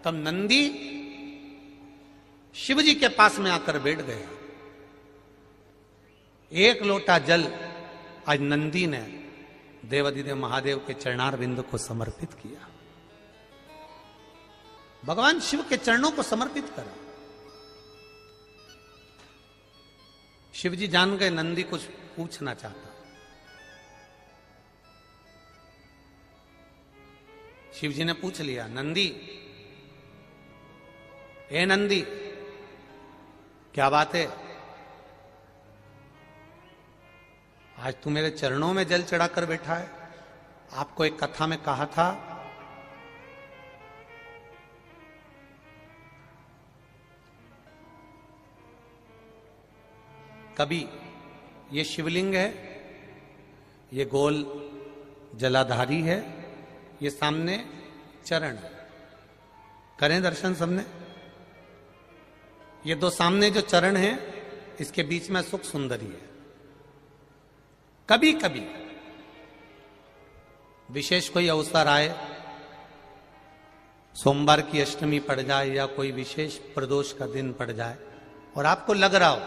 तब नंदी शिव जी के पास में आकर बैठ गया। एक लोटा जल आज नंदी ने देवाधिदेव महादेव के चरणार बिंदु को समर्पित किया, भगवान शिव के चरणों को समर्पित करा। शिव जी जान गए नंदी कुछ पूछना चाहता। शिव जी ने पूछ लिया, नंदी, ए नंदी, क्या बात है? आज तू मेरे चरणों में जल चढ़ाकर बैठा है। आपको एक कथा में कहा था कभी ये शिवलिंग है, ये गोल जलाधारी है, ये सामने चरण है। करें दर्शन सबने। ये दो सामने जो चरण है, इसके बीच में सुख सुंदरी है। कभी कभी विशेष कोई अवसर आए, सोमवार की अष्टमी पड़ जाए या कोई विशेष प्रदोष का दिन पड़ जाए और आपको लग रहा हो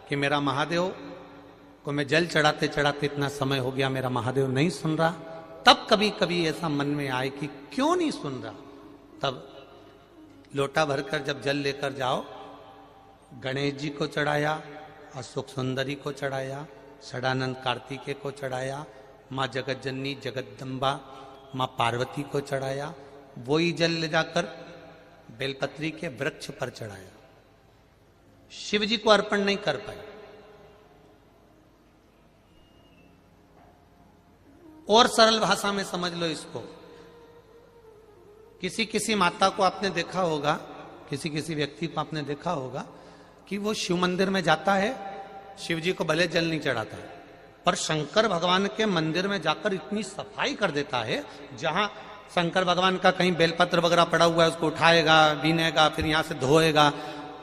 कि मेरा महादेव को मैं जल चढ़ाते चढ़ाते इतना समय हो गया, मेरा महादेव नहीं सुन रहा, तब कभी कभी ऐसा मन में आए कि क्यों नहीं सुन रहा, तब लोटा भरकर जब जल लेकर जाओ, गणेश जी को चढ़ाया, अशोक सुंदरी को चढ़ाया, षडानंद कार्तिकेय को चढ़ाया, माँ जगत जननी जगदम्बा माँ पार्वती को चढ़ाया, वही जल ले जाकर बेलपत्री के वृक्ष पर चढ़ाया। शिव जी को अर्पण नहीं कर पाए। और सरल भाषा में समझ लो इसको, किसी किसी माता को आपने देखा होगा, किसी किसी व्यक्ति को आपने देखा होगा कि वो शिव मंदिर में जाता है, शिव जी को भले जल नहीं चढ़ाता है, पर शंकर भगवान के मंदिर में जाकर इतनी सफाई कर देता है, जहां शंकर भगवान का कहीं बेलपत्र वगैरह पड़ा हुआ है उसको उठाएगा, बीनेगा, फिर यहां से धोएगा,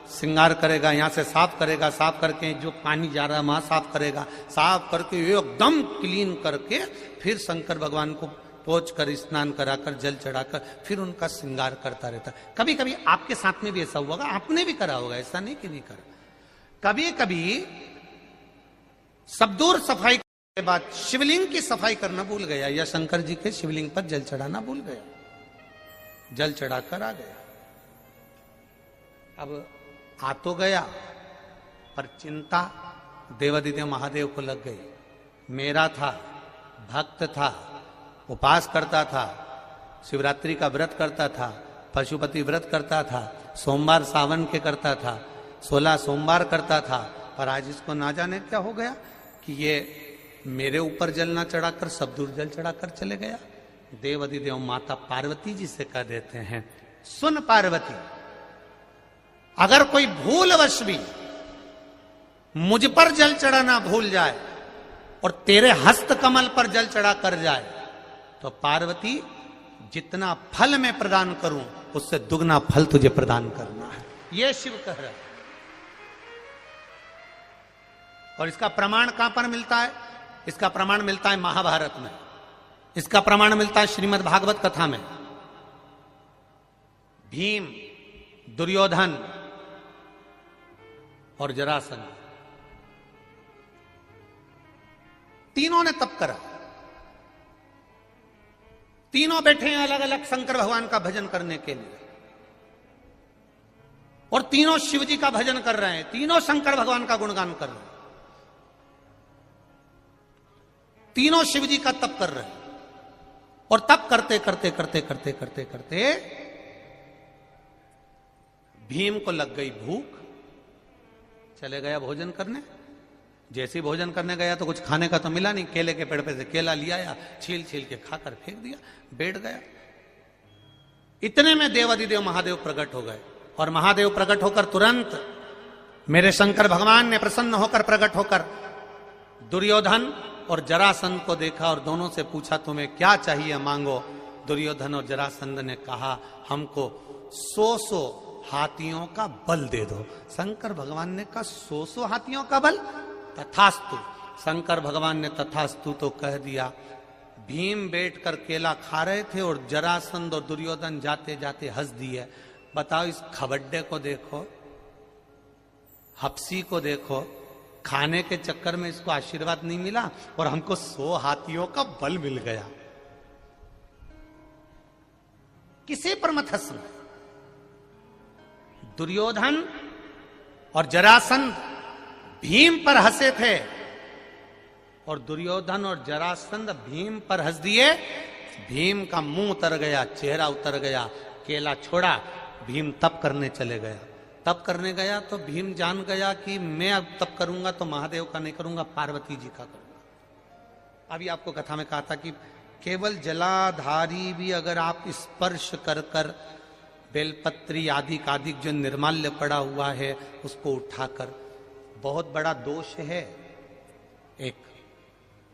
श्रृंगार करेगा, यहां से साफ करेगा, साफ करके जो पानी जा रहा है वहां साफ करेगा, साफ करके एकदम क्लीन करके फिर शंकर भगवान को पोंछ कर स्नान कराकर जल चढ़ाकर फिर उनका श्रृंगार करता रहता है। कभी कभी आपके साथ में भी ऐसा हुआ होगा, आपने भी करा होगा, ऐसा नहीं कि नहीं करा। कभी कभी सब दूर सफाई के बाद शिवलिंग की सफाई करना भूल गया या शंकर जी के शिवलिंग पर जल चढ़ाना भूल गया, जल चढ़ाकर आ गया। अब आ तो गया, पर चिंता देवाधिदेव महादेव को लग गई। मेरा था, भक्त था, उपास करता था, शिवरात्रि का व्रत करता था, पशुपति व्रत करता था, सोमवार सावन के करता था, 16 सोमवार करता था, पर आज इसको ना जाने क्या हो गया कि ये मेरे ऊपर जल ना चढ़ाकर सब दूर जल चढ़ाकर चले गया। देवाधिदेव माता पार्वती जी से कह देते हैं, सुन पार्वती, अगर कोई भूलवश भी मुझ पर जल चढ़ाना भूल जाए और तेरे हस्त कमल पर जल चढ़ा कर जाए, तो पार्वती जितना फल मैं प्रदान करूं उससे दुगना फल तुझे प्रदान करना है। यह शिव कह रहा है। और इसका प्रमाण कहां पर मिलता है? इसका प्रमाण मिलता है महाभारत में, इसका प्रमाण मिलता है श्रीमद् भागवत कथा में। भीम, दुर्योधन और जरासंध तीनों ने तप करा, तीनों बैठे हैं अलग अलग शंकर भगवान का भजन करने के लिए, और तीनों शिव जी का भजन कर रहे हैं, तीनों शंकर भगवान का गुणगान कर रहे हैं, तीनों शिव जी का तप कर रहे हैं। और तप करते करते करते करते करते करते भीम को लग गई भूख, चले गया भोजन करने। जैसे ही भोजन करने गया तो कुछ खाने का तो मिला नहीं, केले के पेड़ पे से केला लिया या छील छील के खाकर फेंक दिया, बैठ गया। इतने में देवाधिदेव महादेव प्रकट हो गए, और महादेव प्रकट होकर तुरंत मेरे शंकर भगवान ने प्रसन्न होकर प्रकट होकर दुर्योधन और जरासंध को देखा और दोनों से पूछा, तुम्हें क्या चाहिए मांगो। दुर्योधन और जरासंध ने कहा, हमको 100 हाथियों का बल दे दो। शंकर भगवान ने कहा, 100 हाथियों का बल? तथास्तु। शंकर भगवान ने तथास्तु तो कह दिया, भीम बैठकर केला खा रहे थे और जरासंध और दुर्योधन जाते जाते हंस दिए। बताओ, इस खबड्डे को देखो, हप्सी को देखो, खाने के चक्कर में इसको आशीर्वाद नहीं मिला और हमको 100 हाथियों का बल मिल गया। किसी पर मत हंसना। दुर्योधन और जरासंध भीम पर हंसे थे और दुर्योधन और जरासंध भीम पर हंस दिए। भीम का मुंह उतर गया, चेहरा उतर गया, केला छोड़ा, भीम तप करने चले गया। तप करने गया तो भीम जान गया कि मैं अब तप करूंगा तो महादेव का नहीं करूंगा, पार्वती जी का करूंगा। अभी आपको कथा में कहा था कि केवल जलाधारी भी अगर आप स्पर्श कर कर बेलपत्री आदि कादिक जो निर्माल्य पड़ा हुआ है उसको उठाकर, बहुत बड़ा दोष है एक,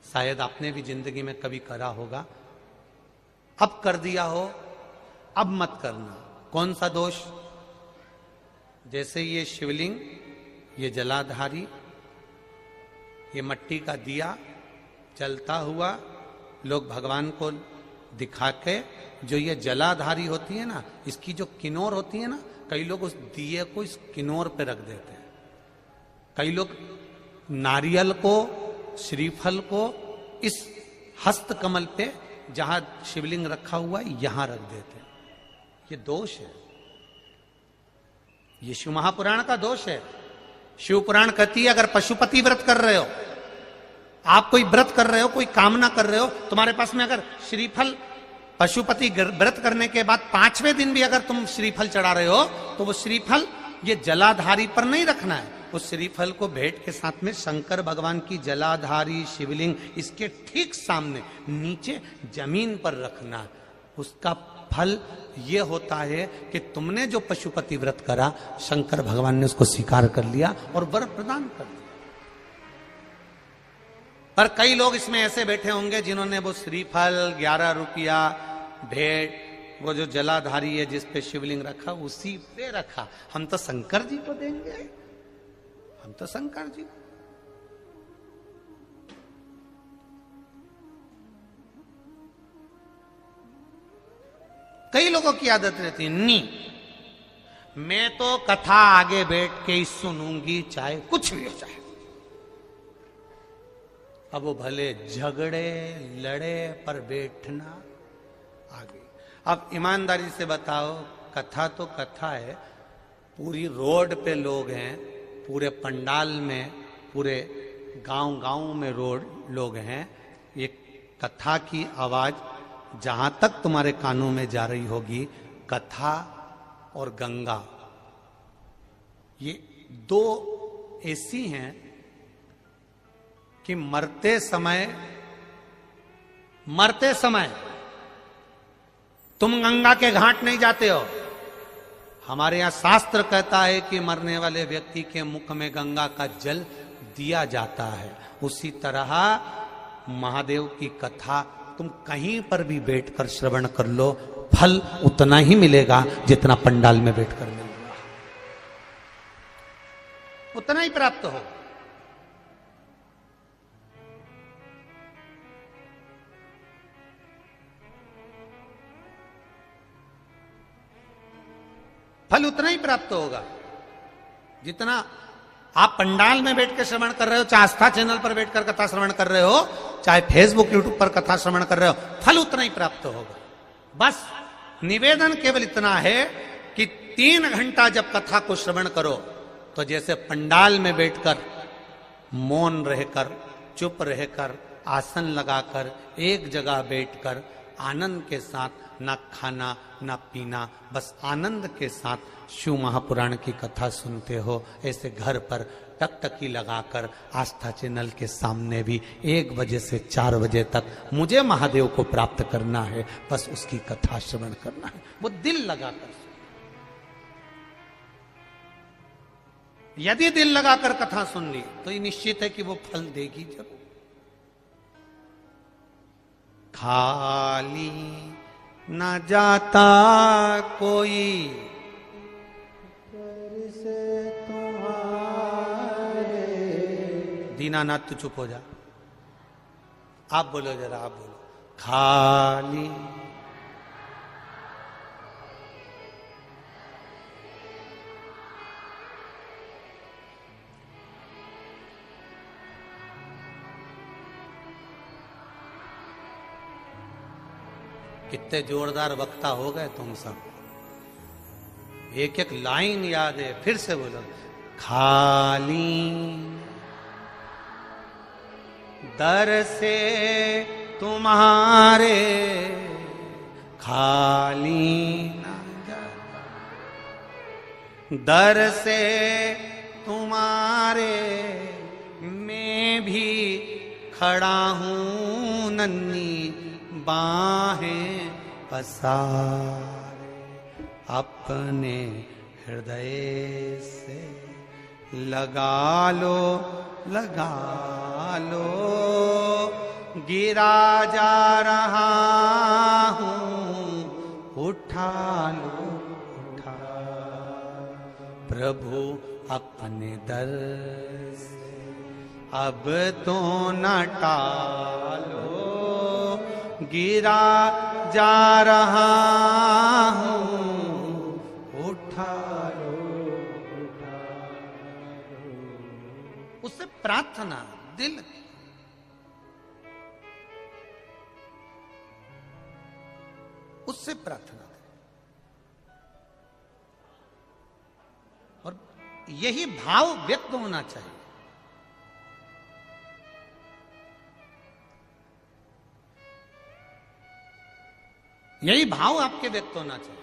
शायद आपने भी जिंदगी में कभी करा होगा, अब कर दिया हो, अब मत करना। कौन सा दोष? जैसे ये शिवलिंग, ये जलाधारी, ये मट्टी का दिया जलता हुआ, लोग भगवान को दिखा के, जो ये जलाधारी होती है ना, इसकी जो किनोर होती है ना, कई लोग उस दिए को इस किनोर पे रख देते हैं। कई लोग नारियल को, श्रीफल को इस हस्त कमल पे जहां शिवलिंग रखा हुआ है यहां रख देते हैं। ये दोष है, ये शिव महापुराण का दोष है। शिव पुराण कहती है अगर पशुपति व्रत कर रहे हो, आप कोई व्रत कर रहे हो, कोई कामना कर रहे हो, तुम्हारे पास में अगर श्रीफल, पशुपति व्रत करने के बाद 5वें दिन भी अगर तुम श्रीफल चढ़ा रहे हो तो वो श्रीफल ये जलाधारी पर नहीं रखना है, उस श्रीफल को भेंट के साथ में शंकर भगवान की जलाधारी शिवलिंग इसके ठीक सामने नीचे जमीन पर रखना है। उसका फल ये होता है कि तुमने जो पशुपति व्रत करा, शंकर भगवान ने उसको स्वीकार कर लिया और वर प्रदान कर दिया। पर कई लोग इसमें ऐसे बैठे होंगे जिन्होंने वो श्रीफल 11 रुपया भेंट, वो जो जलाधारी है जिस पे शिवलिंग रखा उसी पे रखा, हम तो शंकर जी को देंगे, हम तो शंकर जी। कई लोगों की आदत रहती है, नहीं मैं तो कथा आगे बैठ के ही सुनूंगी, चाहे कुछ भी हो जाए। अब वो भले झगड़े लड़े पर बैठना आगे। अब ईमानदारी से बताओ, कथा तो कथा है, पूरी रोड पे लोग हैं, पूरे पंडाल में, पूरे गांव में लोग हैं, ये कथा की आवाज जहां तक तुम्हारे कानों में जा रही होगी, कथा और गंगा ये दो ऐसी हैं कि मरते समय तुम गंगा के घाट नहीं जाते हो। हमारे यहां शास्त्र कहता है कि मरने वाले व्यक्ति के मुख में गंगा का जल दिया जाता है। उसी तरह महादेव की कथा तुम कहीं पर भी बैठकर श्रवण कर लो, फल उतना ही मिलेगा जितना पंडाल में बैठकर मिलेगा, उतना ही प्राप्त हो। फल उतना ही प्राप्त होगा जितना आप पंडाल में बैठ के श्रवण कर रहे हो, चाहे आस्था चैनल पर बैठकर कथा श्रवण कर रहे हो, चाहे फेसबुक यूट्यूब पर कथा श्रवण कर रहे हो, फल उतना ही प्राप्त होगा। बस निवेदन केवल इतना है कि 3 घंटा जब कथा को श्रवण करो तो जैसे पंडाल में बैठकर मौन रहकर, चुप रहकर, आसन लगाकर, एक जगह बैठकर आनंद के साथ, ना खाना ना पीना, बस आनंद के साथ शिव महापुराण की कथा सुनते हो, ऐसे घर पर टकटकी लगाकर आस्था चैनल के सामने भी 1 बजे से 4 बजे तक मुझे महादेव को प्राप्त करना है, बस उसकी कथा श्रवण करना है, वो दिल लगाकर। यदि दिल लगाकर कथा सुन ली तो ये निश्चित है कि वो फल देगी जरूर। खाली न जाता कोई से तुम्हारे। दीनानाथ तू चुप हो जा, आप बोलो जरा, आप बोलो। खाली। कितने जोरदार वक्ता हो गए तुम सब, एक एक लाइन याद है, फिर से बोलो। खाली दर से तुम्हारे खाली ना जाता, दर से तुम्हारे मैं भी खड़ा हूं नन्ही बाहें पसारे, अपने हृदय से लगा लो लगा लो, गिरा जा रहा हूं उठा लो उठा, प्रभु अपने दर से अब तो न टालो, गिरा जा रहा हूं उठा लो उठा लो। उससे प्रार्थना दिल की, उससे प्रार्थना करें, और यही भाव व्यक्त होना चाहिए। यही भाव आपके व्यक्त होना चाहिए।